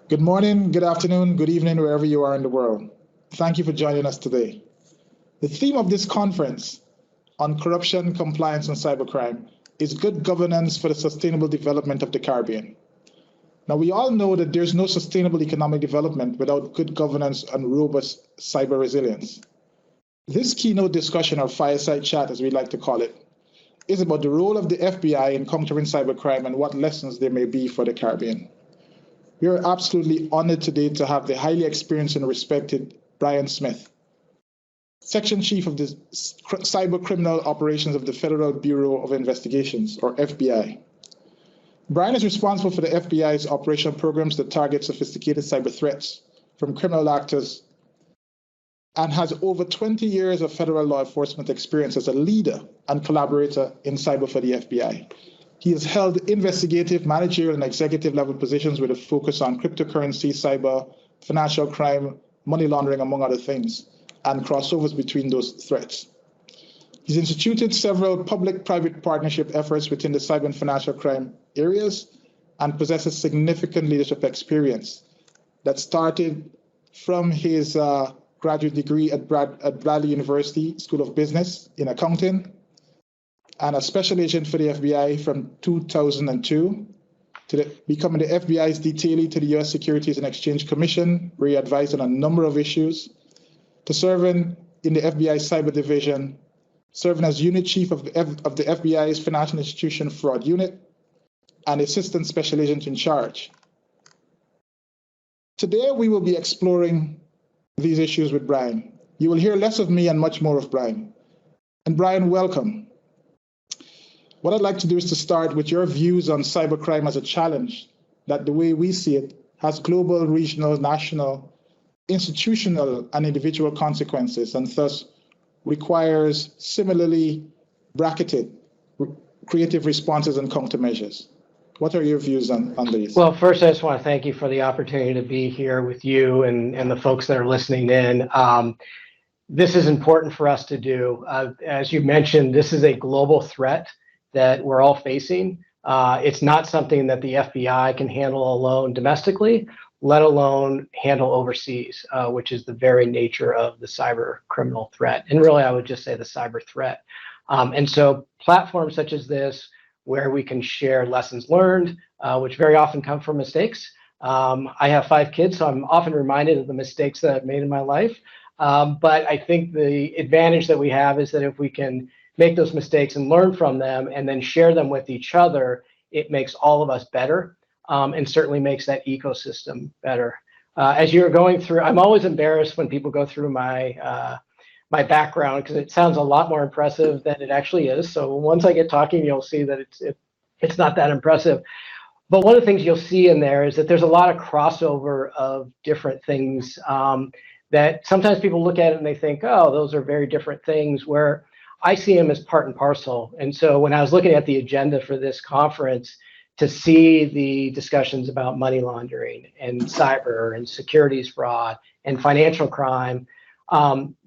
Good morning, good afternoon, good evening, wherever you are in the world. Thank you for joining us today. The theme of this conference on corruption, compliance, and cybercrime is good governance for the sustainable development of the Caribbean. Now, we all know that there's no sustainable economic development without good governance and robust cyber resilience. This keynote discussion, or fireside chat as we like to call it, is about the role of the FBI in countering cybercrime and what lessons there may be for the Caribbean. We are absolutely honored today to have the highly experienced and respected Bryan Smith, Section Chief of the Cybercriminal Operations of the Federal Bureau of Investigations, or FBI. Bryan is responsible for the FBI's operational programs that target sophisticated cyber threats from criminal actors and has over 20 years of federal law enforcement experience as a leader and collaborator in cyber for the FBI. He has held investigative, managerial, and executive level positions with a focus on cryptocurrency, cyber, financial crime, money laundering, among other things, and crossovers between those threats. He's instituted several public-private partnership efforts within the cyber and financial crime areas and possesses significant leadership experience that started from his graduate degree at Bradley University School of Business in accounting, and a special agent for the FBI from 2002 to becoming the FBI's detailee to the U.S. Securities and Exchange Commission, where he advised on a number of issues, to serving in the FBI Cyber Division, serving as Unit Chief of the FBI's Financial Institution Fraud Unit, and Assistant Special Agent in Charge. Today, we will be exploring these issues with Bryan. You will hear less of me and much more of Bryan. And Bryan, welcome. What I'd like to do is to start with your views on cybercrime as a challenge that, the way we see it, has global, regional, national, institutional, and individual consequences, and thus requires similarly bracketed creative responses and countermeasures. What are your views on these? Well, first, I just want to thank you for the opportunity to be here with you and the folks that are listening in. This is important for us to do. As you mentioned, this is a global threat that we're all facing. It's not something that the FBI can handle alone domestically, let alone handle overseas, which is the very nature of the cyber criminal threat. And really, I would just say the cyber threat. And so platforms such as this, where we can share lessons learned, which very often come from mistakes. I have 5 kids, so I'm often reminded of the mistakes that I've made in my life. But I think the advantage that we have is that if we can make those mistakes and learn from them and then share them with each other, it makes all of us better, and certainly makes that ecosystem better. As you're going through, I'm always embarrassed when people go through my background, because it sounds a lot more impressive than it actually is. So once I get talking, you'll see that it's not that impressive. But one of the things you'll see in there is that there's a lot of crossover of different things that sometimes people look at it and they think, oh, those are very different things, where I see them as part and parcel. And so when I was looking at the agenda for this conference, to see the discussions about money laundering and cyber and securities fraud and financial crime,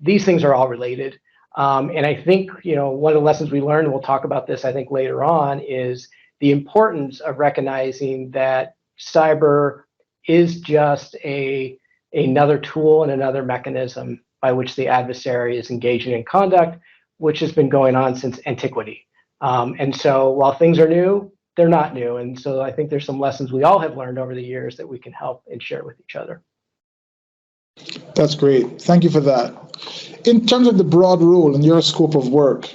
these things are all related. And I think, one of the lessons we learned, and we'll talk about this, I think, later on, is the importance of recognizing that cyber is just another tool and another mechanism by which the adversary is engaging in conduct, which has been going on since antiquity. And so while things are new, they're not new. And so I think there's some lessons we all have learned over the years that we can help and share with each other. That's great. Thank you for that. In terms of the broad role and your scope of work,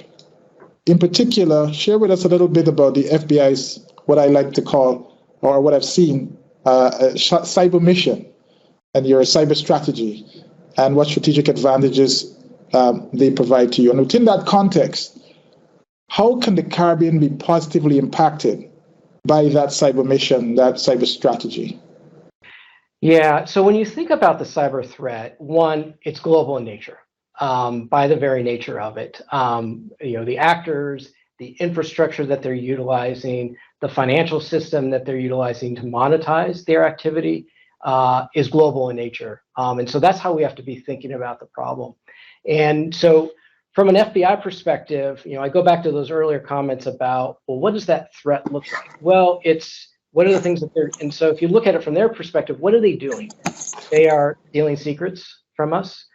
in particular, share with us a little bit about the FBI's, what I like to call, or what I've seen, cyber mission and your cyber strategy and what strategic advantages they provide to you. And within that context, how can the Caribbean be positively impacted by that cyber mission, that cyber strategy? Yeah, so when you think about the cyber threat, one, it's global in nature, by the very nature of it. The actors, the infrastructure that they're utilizing, the financial system that they're utilizing to monetize their activity is global in nature. And so that's how we have to be thinking about the problem. And so from an FBI perspective, I go back to those earlier comments about, well, what does that threat look like? Well, it's what are the things that and so if you look at it from their perspective, what are they doing? They are stealing secrets from us.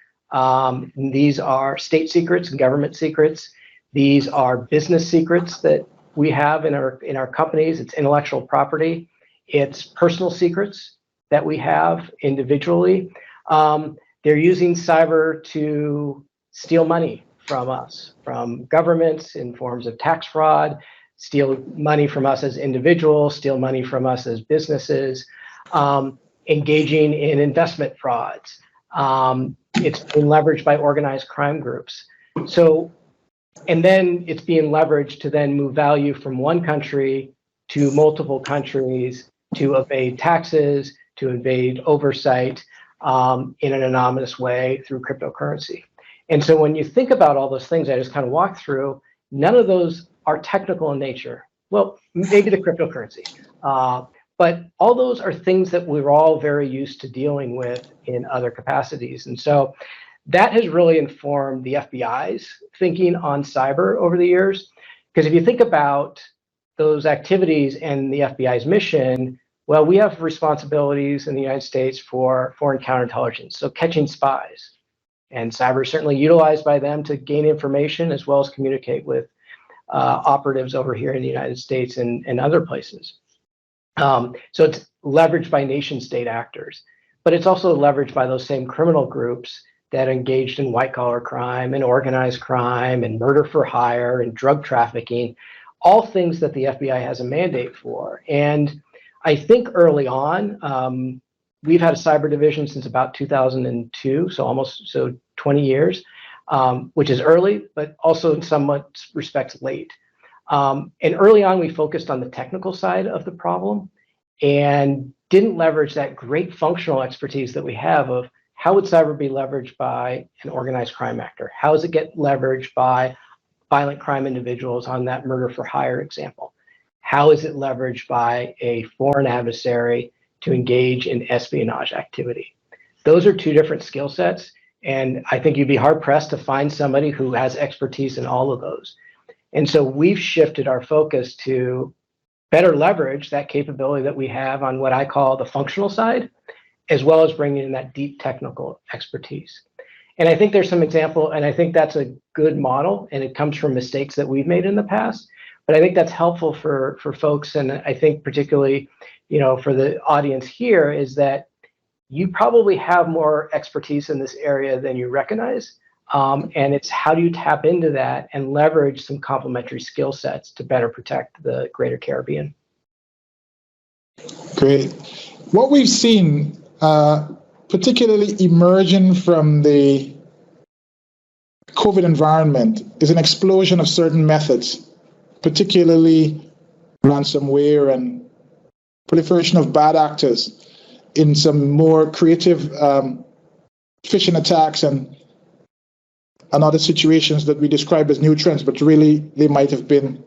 These are state secrets and government secrets. These are business secrets that we have in our companies. It's intellectual property. It's personal secrets that we have individually. They're using cyber to steal money from us, from governments in forms of tax fraud, steal money from us as individuals, steal money from us as businesses, engaging in investment frauds. It's being leveraged by organized crime groups. So, and then it's being leveraged to then move value from one country to multiple countries, to evade taxes, to evade oversight in an anonymous way through cryptocurrency. And so when you think about all those things I just kind of walked through, none of those are technical in nature. Well, maybe the cryptocurrency, but all those are things that we're all very used to dealing with in other capacities. And so that has really informed the FBI's thinking on cyber over the years. Because if you think about those activities and the FBI's mission, well, we have responsibilities in the United States for foreign counterintelligence, so catching spies. And cyber is certainly utilized by them to gain information as well as communicate with operatives over here in the United States and other places. So it's leveraged by nation state actors, but it's also leveraged by those same criminal groups that engaged in white collar crime and organized crime and murder for hire and drug trafficking, all things that the FBI has a mandate for. And I think early on, we've had a cyber division since about 2002, so 20 years, which is early, but also in somewhat respects late. And early on, we focused on the technical side of the problem and didn't leverage that great functional expertise that we have of how would cyber be leveraged by an organized crime actor? How does it get leveraged by violent crime individuals on that murder for hire example? How is it leveraged by a foreign adversary to engage in espionage activity? Those are two different skill sets, and I think you'd be hard pressed to find somebody who has expertise in all of those. And so we've shifted our focus to better leverage that capability that we have on what I call the functional side, as well as bringing in that deep technical expertise. And I think there's some example, and I think that's a good model, and it comes from mistakes that we've made in the past. But I think that's helpful for folks, and I think particularly, for the audience here, is that you probably have more expertise in this area than you recognize. And it's how do you tap into that and leverage some complementary skill sets to better protect the greater Caribbean. Great. What we've seen, particularly emerging from the COVID environment, is an explosion of certain methods, particularly ransomware and proliferation of bad actors in some more creative phishing attacks and other situations that we describe as new trends, but really they might have been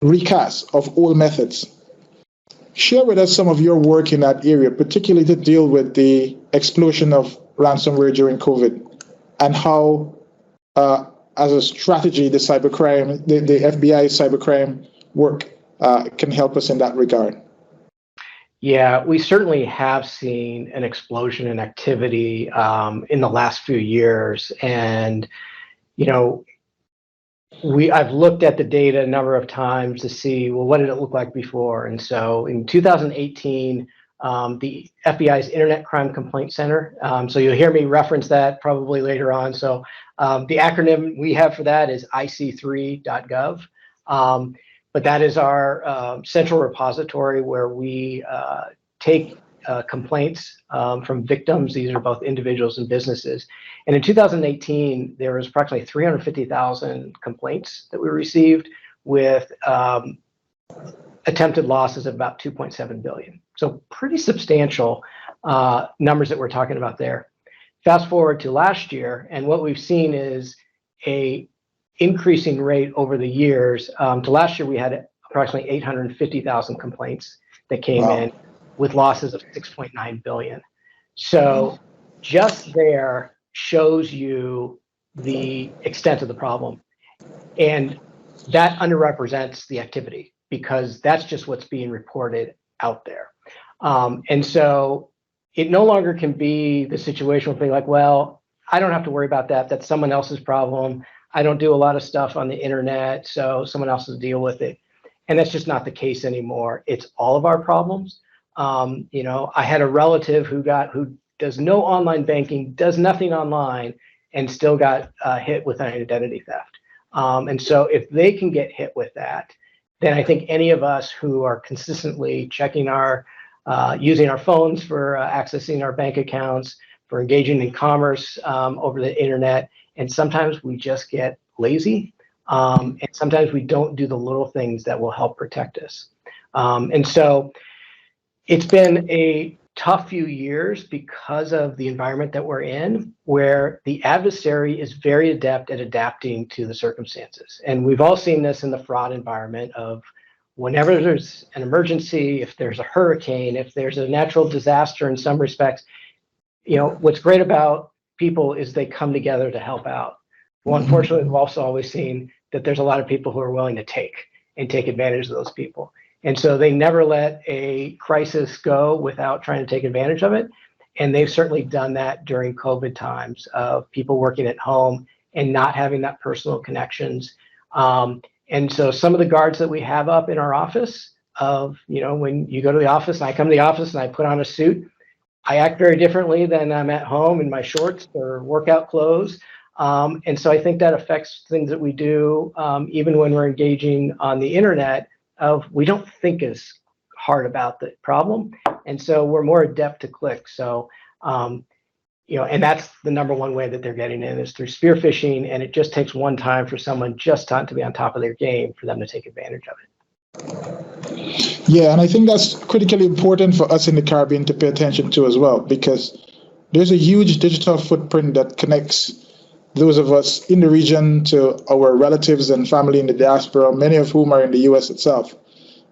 recasts of old methods. Share with us some of your work in that area, particularly to deal with the explosion of ransomware during COVID, and how, as a strategy, the cybercrime, the FBI cybercrime work can help us in that regard. Yeah, we certainly have seen an explosion in activity in the last few years, and I've looked at the data a number of times to see, well, what did it look like before? And so in 2018, the FBI's Internet Crime Complaint Center, so you'll hear me reference that probably later on. So the acronym we have for that is ic3.gov. But that is our central repository where we take complaints from victims. These are both individuals and businesses. And in 2018, there was approximately 350,000 complaints that we received with attempted losses of about 2.7 billion. So pretty substantial numbers that we're talking about there. Fast forward to last year, and what we've seen is a increasing rate over the years. To last year, we had approximately 850,000 complaints that came in with losses of 6.9 billion. So just there shows you the extent of the problem. And that underrepresents the activity, because that's just what's being reported out there. And so it no longer can be the situation where people are like, well, I don't have to worry about that. That's someone else's problem. I don't do a lot of stuff on the internet, so someone else will deal with it. And that's just not the case anymore. It's all of our problems. I had a relative who does no online banking, does nothing online, and still got hit with an identity theft. And so if they can get hit with that, then I think any of us who are consistently checking using our phones for accessing our bank accounts, for engaging in commerce over the internet, and sometimes we just get lazy, and sometimes we don't do the little things that will help protect us. And so it's been a tough few years because of the environment that we're in, where the adversary is very adept at adapting to the circumstances. And we've all seen this in the fraud environment of whenever there's an emergency, if there's a hurricane, if there's a natural disaster in some respects, what's great about people is they come together to help out. Well, unfortunately, we've also always seen that there's a lot of people who are willing to take advantage of those people. And so they never let a crisis go without trying to take advantage of it. And they've certainly done that during COVID times of people working at home and not having that personal connections. And so some of the guards that we have up in our office when you go to the office and I come to the office and I put on a suit, I act very differently than I'm at home in my shorts or workout clothes. And so I think that affects things that we do, even when we're engaging on the internet, we don't think as hard about the problem. And so we're more adept to click. So, and that's the number one way that they're getting in is through spear phishing. And it just takes one time for someone just to be on top of their game for them to take advantage of it. Yeah, and I think that's critically important for us in the Caribbean to pay attention to as well, because there's a huge digital footprint that connects those of us in the region to our relatives and family in the diaspora, many of whom are in the U.S. itself.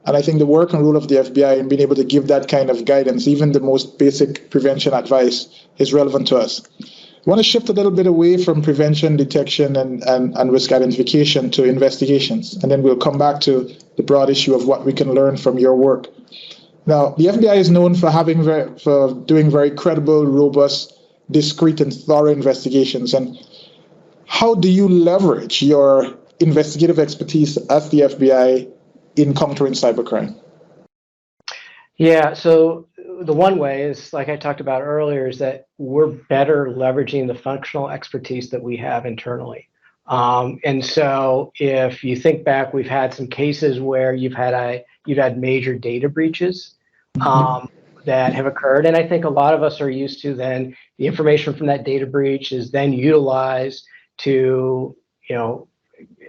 And I think the work and role of the FBI in being able to give that kind of guidance, even the most basic prevention advice, is relevant to us. I want to shift a little bit away from prevention, detection, and risk identification to investigations. And then we'll come back to the broad issue of what we can learn from your work. Now, the FBI is known for doing very credible, robust, discreet, and thorough investigations. And how do you leverage your investigative expertise at the FBI in countering cybercrime? Yeah, so the one way is, like I talked about earlier, is that we're better leveraging the functional expertise that we have internally. And so if you think back, we've had some cases where you've had major data breaches that have occurred. And I think a lot of us are used to then the information from that data breach is then utilized to,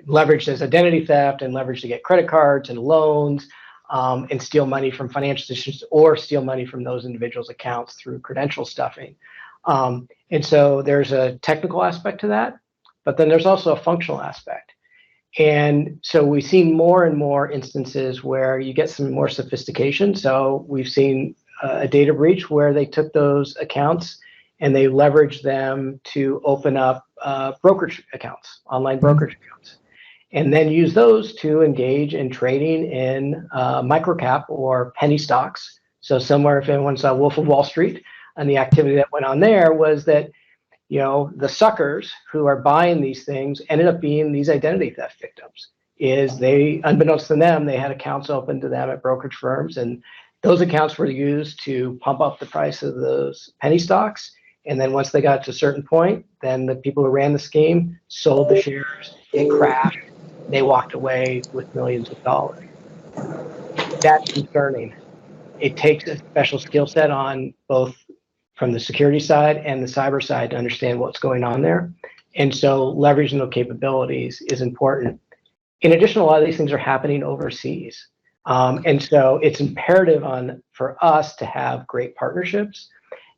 leveraged as identity theft and leveraged to get credit cards and loans and steal money from financial institutions or steal money from those individuals' accounts through credential stuffing. And so there's a technical aspect to that, but then there's also a functional aspect. And so we've seen more and more instances where you get some more sophistication. So we've seen a data breach where they took those accounts and they leveraged them to open up brokerage accounts, online brokerage accounts, and then use those to engage in trading in microcap or penny stocks. So somewhere, if anyone saw Wolf of Wall Street, and the activity that went on there was that, the suckers who are buying these things ended up being these identity theft victims. Unbeknownst to them, they had accounts open to them at brokerage firms, and those accounts were used to pump up the price of those penny stocks. And then once they got to a certain point, then the people who ran the scheme sold the shares, it crashed, they walked away with millions of dollars. That's concerning. It takes a special skill set on both from the security side and the cyber side to understand what's going on there. And so leveraging those capabilities is important. In addition, a lot of these things are happening overseas. And so it's imperative for us to have great partnerships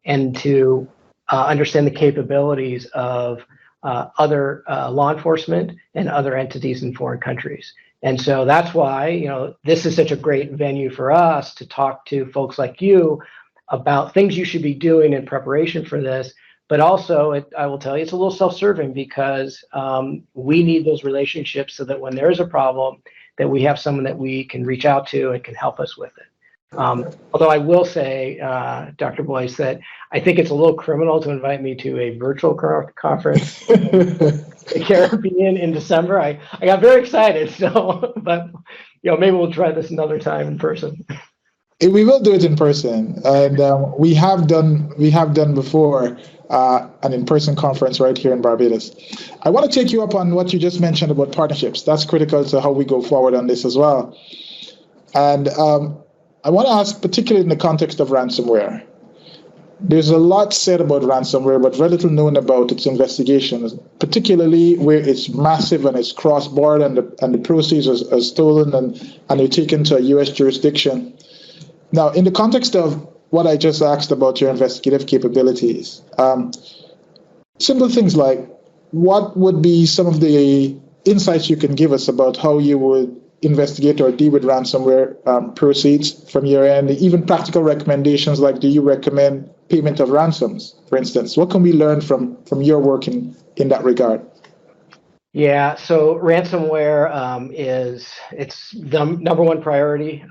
and to understand the capabilities of other law enforcement and other entities in foreign countries. And so that's why, this is such a great venue for us to talk to folks like you about things you should be doing in preparation for this, But also, I will tell you, it's a little self-serving because we need those relationships so that when there is a problem, that we have someone that we can reach out to and can help us with it. Although I will say, Dr. Boyce, that I think it's a little criminal to invite me to a virtual conference in the Caribbean in December. I got very excited, so, but maybe we'll try this another time in person. We will do it in person, and we have done before an in-person conference right here in Barbados. I want to take you up on what you just mentioned about partnerships. That's critical to how we go forward on this as well. And I want to ask, particularly in the context of ransomware, there's a lot said about ransomware, but very little known about its investigation, particularly where it's massive and it's cross-border and the proceeds are stolen and they're taken to a U.S. jurisdiction. Now, in the context of what I just asked about your investigative capabilities, simple things like what would be some of the insights you can give us about how you would investigate or deal with ransomware proceeds from your end, even practical recommendations like do you recommend payment of ransoms, for instance? What can we learn from your work in that regard? Yeah, so ransomware it's the number one priority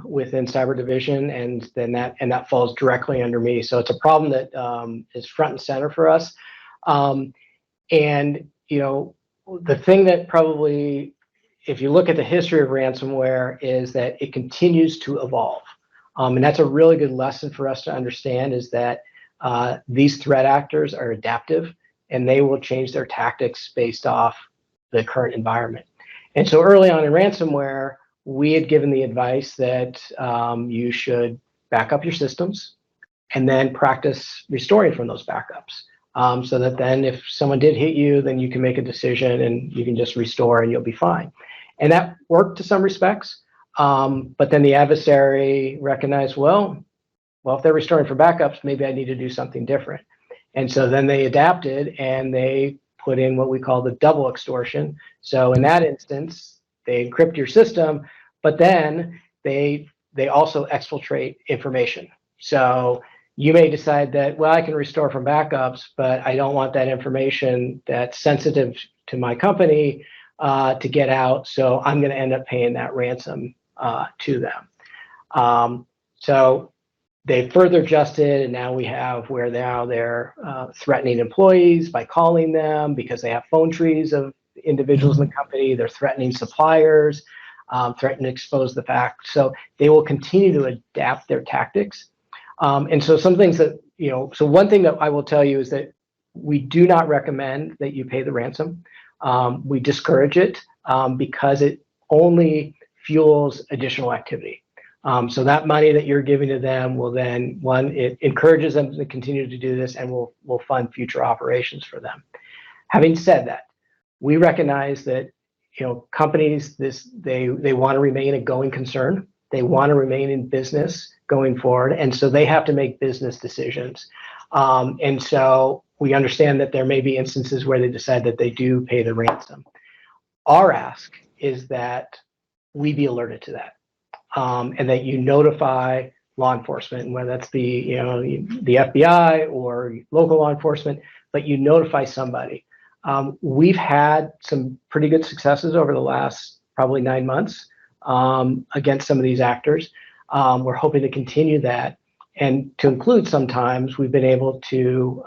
within Cyber Division, and that falls directly under me. So it's a problem that is front and center for us. And the thing that probably, if you look at the history of ransomware, is that it continues to evolve. And that's a really good lesson for us to understand, is that these threat actors are adaptive and they will change their tactics based off the current environment. And so early on in ransomware, we had given the advice that you should back up your systems and then practice restoring from those backups. So that then if someone did hit you, then you can make a decision and you can just restore and you'll be fine. And that worked to some respects. But then the adversary recognized, well, if they're restoring for backups, maybe I need to do something different. And so then they adapted and they put in what we call the double extortion. So in that instance, they encrypt your system, but then they also exfiltrate information. So you may decide that, well, I can restore from backups, but I don't want that information that's sensitive to my company to get out. So I'm going to end up paying that ransom to them. So they further adjusted, and now we have where now they're threatening employees by calling them because they have phone trees of individuals in the company. They're threatening suppliers, threatening to expose the fact. So they will continue to adapt their tactics. And so some things that, so one thing that I will tell you is that we do not recommend that you pay the ransom. We discourage it because it only fuels additional activity. So that money that you're giving to them will then, it encourages them to continue to do this and will fund future operations for them. Having said that, we recognize that companies they want to remain a going concern. They want to remain in business going forward, and so they have to make business decisions. And so we understand that there may be instances where they decide that they do pay the ransom. Our ask is that we be alerted to that. And that you notify law enforcement, whether that's the FBI or local law enforcement, but you notify somebody. We've had some pretty good successes over the last probably 9 months against some of these actors. We're hoping to continue that, and to include sometimes we've been able to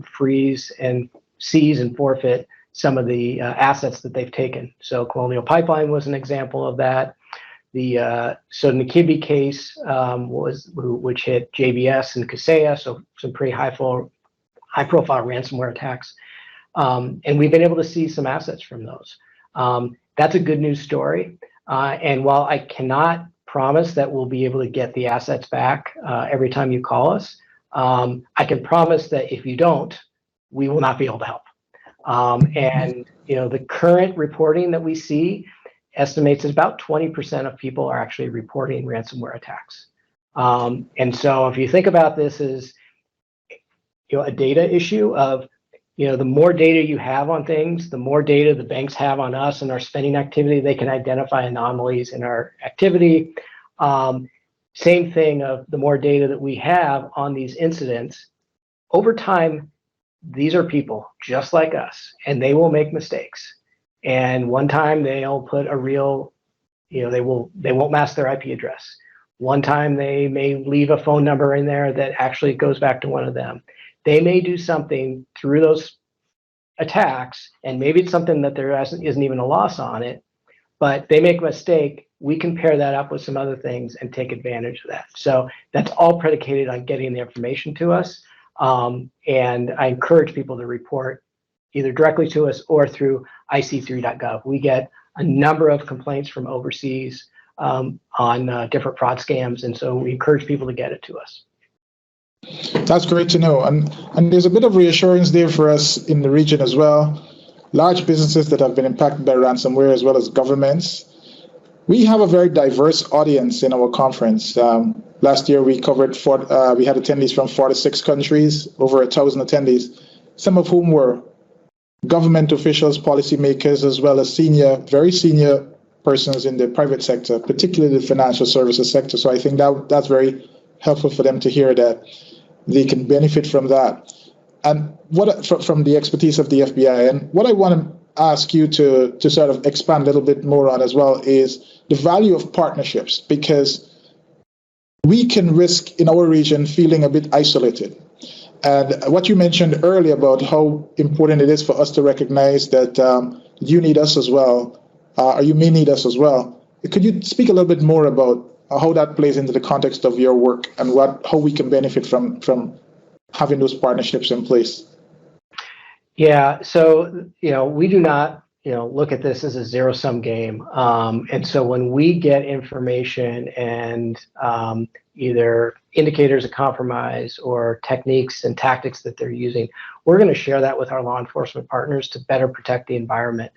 freeze and seize and forfeit some of the assets that they've taken. So Colonial Pipeline was an example of that. The Nikimbi case which hit JBS and Kaseya, so some pretty high profile ransomware attacks, and we've been able to see some assets from those. That's a good news story, and while I cannot promise that we'll be able to get the assets back every time you call us, I can promise that if you don't, we will not be able to help. And the current reporting that we see estimates that about 20% of people are actually reporting ransomware attacks. And so if you think about this as a data issue of the more data you have on things, the more data the banks have on us and our spending activity, they can identify anomalies in our activity. Same thing of the more data that we have on these incidents, over time, these are people just like us, and they will make mistakes. And one time they'll put a real, they won't mask their IP address. One time they may leave a phone number in there that actually goes back to one of them. They may do something through those attacks, and maybe it's something that there isn't even a loss on it, but they make a mistake. We can pair that up with some other things and take advantage of that. So that's all predicated on getting the information to us. And I encourage people to report either directly to us or through ic3.gov. We get a number of complaints from overseas on different fraud scams, and so we encourage people to get it to us. That's great to know. And there's a bit of reassurance there for us in the region as well. Large businesses that have been impacted by ransomware, as well as governments. We have a very diverse audience in our conference. Last year we covered, we had attendees from 46 countries, over 1,000 attendees, some of whom were government officials, policymakers, as well as very senior persons in the private sector, particularly the financial services sector. So I think that's very helpful for them to hear that they can benefit from that. And from the expertise of the FBI. And what I want to ask you to sort of expand a little bit more on as well is the value of partnerships, because we can risk in our region feeling a bit isolated. And what you mentioned earlier about how important it is for us to recognize that you need us as well, or you may need us as well. Could you speak a little bit more about how that plays into the context of your work and how we can benefit from having those partnerships in place? Yeah, so we do not look at this as a zero-sum game, and so when we get information and either indicators of compromise or techniques and tactics that they're using, we're going to share that with our law enforcement partners to better protect the environment.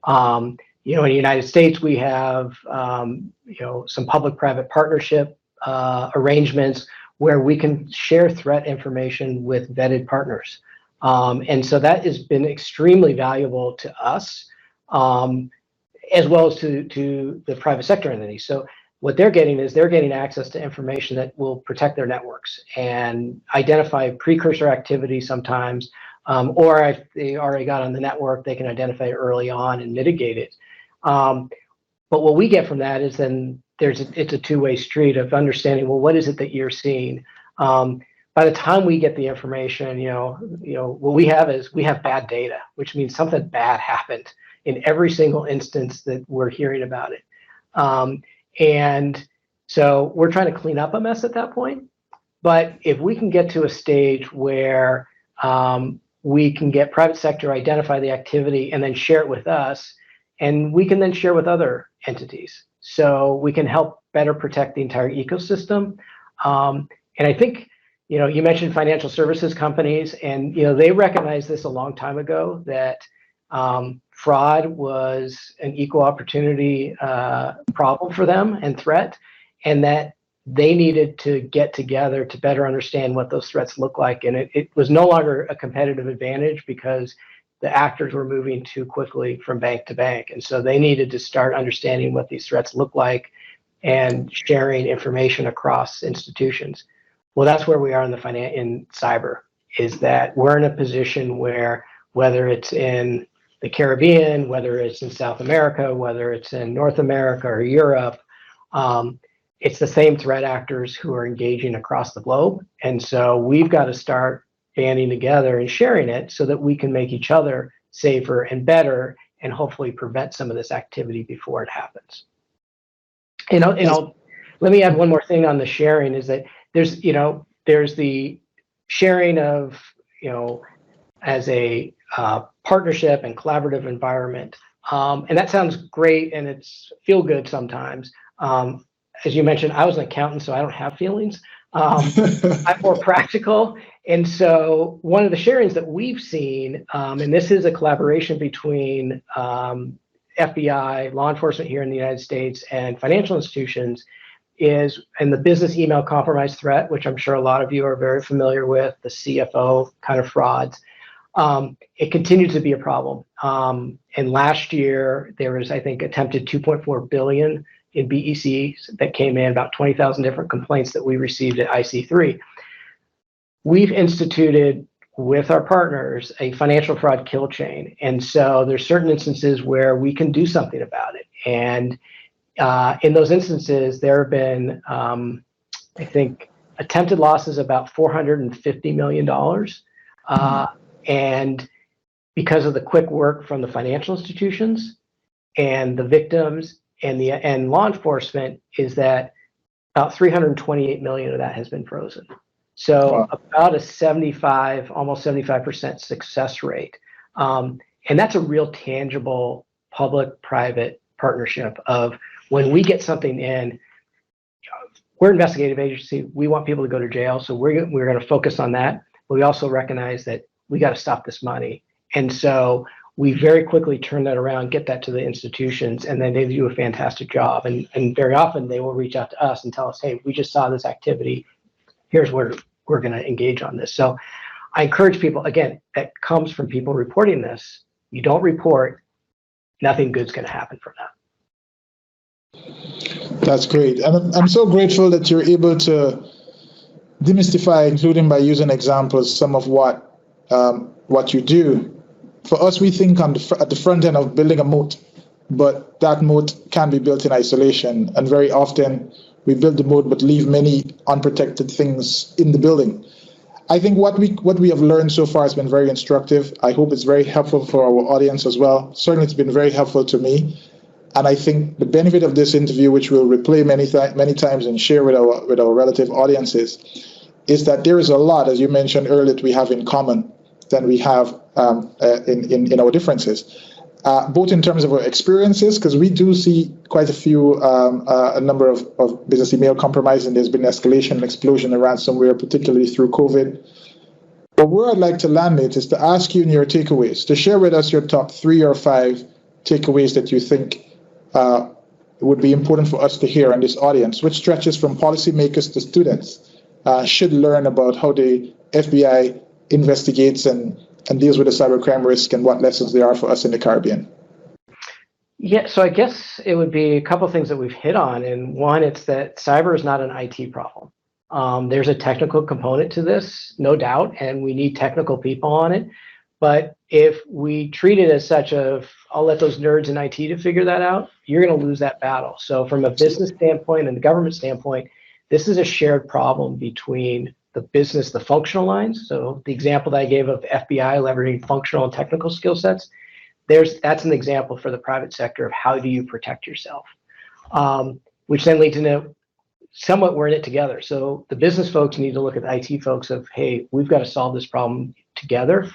In the United States, we have some public-private partnership arrangements where we can share threat information with vetted partners. And so that has been extremely valuable to us, as well as to the private sector entities. So what they're getting is access to information that will protect their networks and identify precursor activity sometimes, or if they already got on the network, they can identify it early on and mitigate it. But what we get from that is then it's a two-way street of understanding, well, what is it that you're seeing? By the time we get the information, what we have bad data, which means something bad happened in every single instance that we're hearing about it. And so we're trying to clean up a mess at that point. But if we can get to a stage where we can get private sector identify the activity and then share it with us, and we can then share with other entities, so we can help better protect the entire ecosystem. And I think, you mentioned financial services companies, and they recognized this a long time ago, that fraud was an equal opportunity problem for them and threat, and that they needed to get together to better understand what those threats look like. And it was no longer a competitive advantage because the actors were moving too quickly from bank to bank. And so they needed to start understanding what these threats look like and sharing information across institutions. Well, that's where we are in cyber, is that we're in a position where, whether it's in the Caribbean, whether it's in South America, whether it's in North America or Europe, it's the same threat actors who are engaging across the globe. And so we've got to start banding together and sharing it so that we can make each other safer and better, and hopefully prevent some of this activity before it happens. Let me add one more thing on the sharing, is that there's the sharing of, as a partnership and collaborative environment. And that sounds great, and it's feel good sometimes. As you mentioned, I was an accountant, so I don't have feelings. I'm more practical. And so one of the sharings that we've seen, and this is a collaboration between FBI, law enforcement here in the United States, and financial institutions, is in the business email compromise threat, which I'm sure a lot of you are very familiar with, the CFO kind of frauds. It continues to be a problem. And last year, there was, I think, attempted 2.4 billion in BECs that came in, about 20,000 different complaints that we received at IC3. We've instituted with our partners a financial fraud kill chain. And so there's certain instances where we can do something about it. And in those instances, there have been, I think, attempted losses about $450 million. And because of the quick work from the financial institutions and the victims and law enforcement, is that about 328 million of that has been frozen. So about a 75, almost 75% success rate. And that's a real tangible public-private partnership of when we get something in, we're an investigative agency. We want people to go to jail. So we're going to focus on that. But we also recognize that we got to stop this money. And so we very quickly turn that around, get that to the institutions, and then they do a fantastic job. And very often they will reach out to us and tell us, hey, we just saw this activity. Here's where we're going to engage on this. So I encourage people, again, that comes from people reporting this. You don't report, nothing good's going to happen from that. That's great. And I'm so grateful that you're able to demystify, including by using examples, some of what you do. For us, we think at the front end of building a moat, but that moat can be built in isolation. And very often we build the moat, but leave many unprotected things in the building. I think what we have learned so far has been very instructive. I hope it's very helpful for our audience as well. Certainly, it's been very helpful to me. And I think the benefit of this interview, which we'll replay many times and share with our relative audiences, is that there is a lot, as you mentioned earlier, that we have in common than we have in our differences, both in terms of our experiences, because we do see quite a number of business email compromise, and there's been escalation and explosion of ransomware, particularly through COVID. But where I'd like to land it is to ask you in your takeaways, to share with us your top 3 or 5 takeaways that you think would be important for us to hear in this audience, which stretches from policymakers to students, should learn about how the FBI investigates and deals with the cybercrime risk and what lessons there are for us in the Caribbean. Yeah, so I guess it would be a couple of things that we've hit on. And one, it's that cyber is not an IT problem. There's a technical component to this, no doubt, and we need technical people on it. But if we treat it as such I'll let those nerds in IT to figure that out, you're going to lose that battle. So from a business standpoint and the government standpoint, this is a shared problem between the business, the functional lines. So the example that I gave of FBI leveraging functional and technical skill sets, that's an example for the private sector of how do you protect yourself, which then leads into somewhat we're in it together. So the business folks need to look at the IT folks of, hey, we've got to solve this problem together,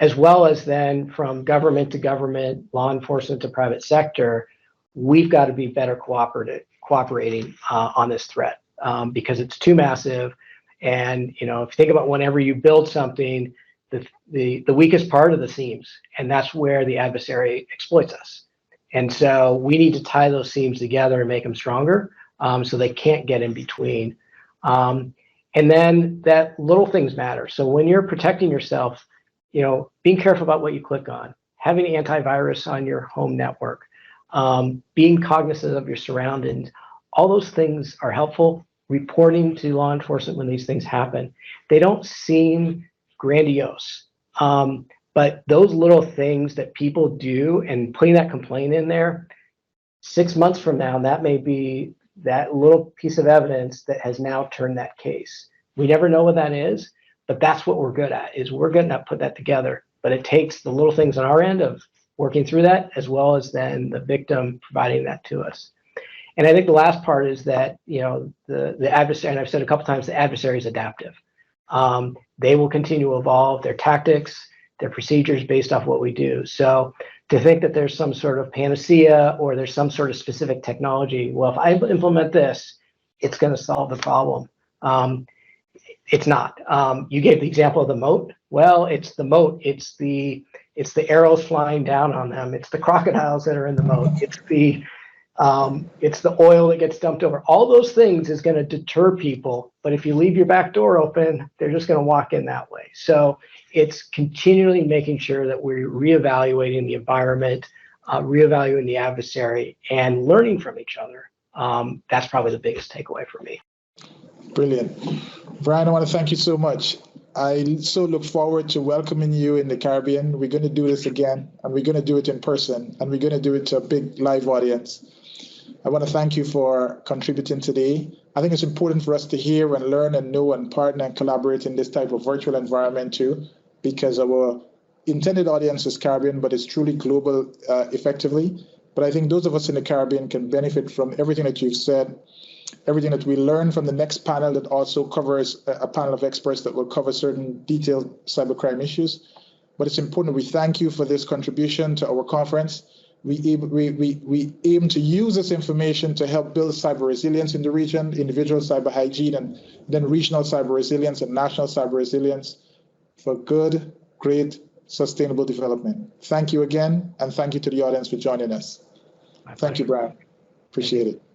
as well as then from government to government, law enforcement to private sector, we've got to be better cooperating on this threat because it's too massive. And if you think about whenever you build something, the weakest part of the seams, and that's where the adversary exploits us. And so we need to tie those seams together and make them stronger, so they can't get in between. And then that little things matter. So when you're protecting yourself, being careful about what you click on, having antivirus on your home network, being cognizant of your surroundings, all those things are helpful. Reporting to law enforcement when these things happen. They don't seem grandiose, but those little things that people do and putting that complaint in there, 6 months from now, that may be that little piece of evidence that has now turned that case. We never know what that is, but that's what we're good at, is we're going to put that together. But it takes the little things on our end of working through that, as well as then the victim providing that to us. And I think the last part is that, the adversary, and I've said a couple times, the adversary is adaptive. They will continue to evolve their tactics, their procedures based off what we do. So to think that there's some sort of panacea or there's some sort of specific technology, well, if I implement this, it's going to solve the problem. It's not. You gave the example of the moat. Well, it's the moat. It's the arrows flying down on them. It's the crocodiles that are in the moat. It's the oil that gets dumped over. All those things is going to deter people. But if you leave your back door open, they're just going to walk in that way. So it's continually making sure that we're reevaluating the environment, reevaluating the adversary, and learning from each other. That's probably the biggest takeaway for me. Brilliant. Bryan, I want to thank you so much. I so look forward to welcoming you in the Caribbean. We're going to do this again, and we're going to do it in person, and we're going to do it to a big live audience. I want to thank you for contributing today. I think it's important for us to hear and learn and know and partner and collaborate in this type of virtual environment too, because our intended audience is Caribbean, but it's truly global effectively. But I think those of us in the Caribbean can benefit from everything that you've said, everything that we learn from the next panel that also covers a panel of experts that will cover certain detailed cybercrime issues. But it's important we thank you for this contribution to our conference. We aim to use this information to help build cyber resilience in the region, individual cyber hygiene, and then regional cyber resilience and national cyber resilience for good, great, sustainable development. Thank you again, and thank you to the audience for joining us. Thank you, Bryan. Appreciate it.